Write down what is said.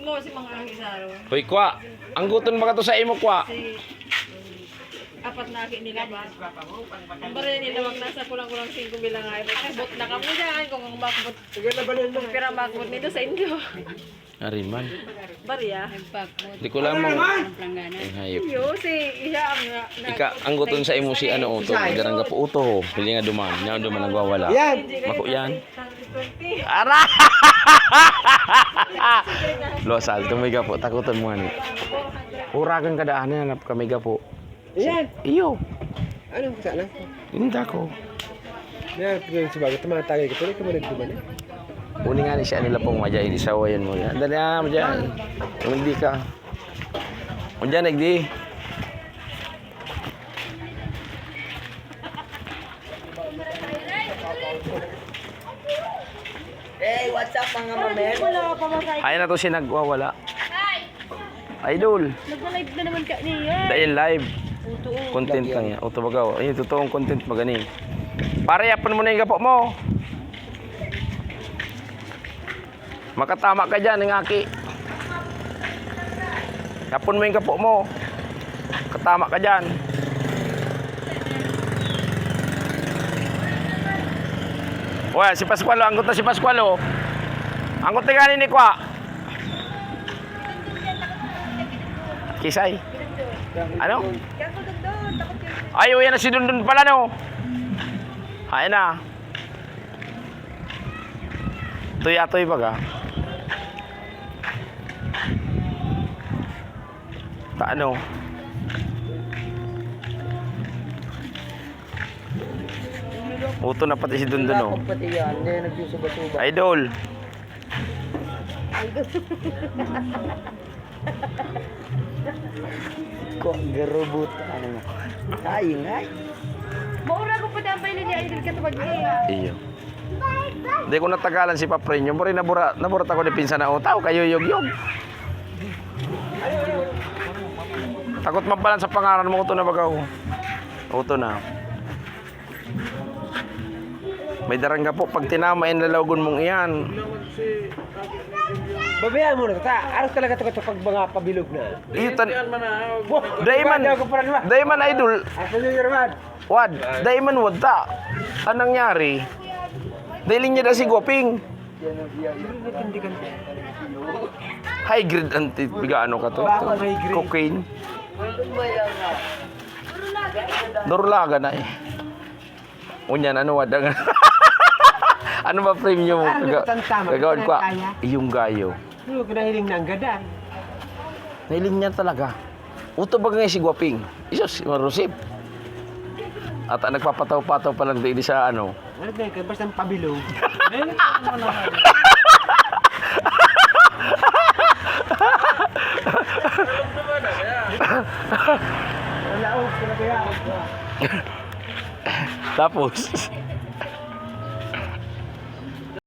mo si mga Isaro. Hoy, kwa. Ang guton ba ka to sa imo, kwa? Si apat na aki nila ba? Ang bari nila wag nasa kulang-kulang 5 bilang ay. Bot na ka mo dyan kung ang bakbot. Kung pira bakbot nito sa inyo. Arin man. Bariya. Di ko lamang. Ang hayop. Yo, si iya ang Ika, ang guton sa imo si ano, uto. Darang ka po uto. Pili nga duman. Nya duman nagwawala. Yan. Mako yan. Ara! Losal, tumiga po. Takutan mo ani. Uragan kadaan na hanap kami po. Yan. Iyo. Anong sana? Hindi ko. Yan, sebagai tumatagay ka. Tuloy ka mo nagduman eh. Uni nga ni siya nila pong madya. Inisawayan mo yan. Dali na, madya. Kung hindi ka. Kung dyan, nagdi. Hey, what's up mga mamen? Kaya na to siya nagwawala. Idol. Nag-live na naman ka niya. Dahil live. Content lang yan. Auto bagaw. Ayun, totoong content magani. Pare, yapan mo na yung gapo mo. Makatama ka dyan, ng aki. Yapon mo yung gapo mo. Katama ka dyan. Wah, si Pascualo, anggot na si Pascualo. Anggot na ganin ni Kwa. Kisay. Ano? Ayaw yan na si Dundun pala, no? Ayan na. Tuyatoy baga. Ano? Uto na pati si Dundun, no? Pati yan, hindi nagsusuba-suba. Idol. Kok gerubut ano mo? Ay, ngay. Maura ko pa dampay niya idol ka tawag niya. Iyo. Hindi ko natagalan si Paprenyo. Mori naburat ako ni pinsan na utaw. Kayo yog-yog. Takot mapalan sa pangaran mo. Uto na bagaw. Uto na. May darangga po. Pag tinamain lalawgon mong iyan. Babayaan mo na ta. Aras talaga ito pag mga pabilog na. Iyo tan. Daiman idol. Ako yung Yerman. Wad. Daiman wad ta. Anong nangyari? Dahil niya na si Guaping. High grade anti. Biga ano ka to? Cocaine. Dorlaga na eh. Unyan, ano wad? Ano ba premium mo? Gagawin ko. Iyong gayo. Ano ka nahiling na ang gada? Nahiling niya talaga. Uto ba ngayon si Guaping? Isos, marusip. At nagpapataw-pataw pa lang din sa ano. Ano ba yung basta pabilog? Tapos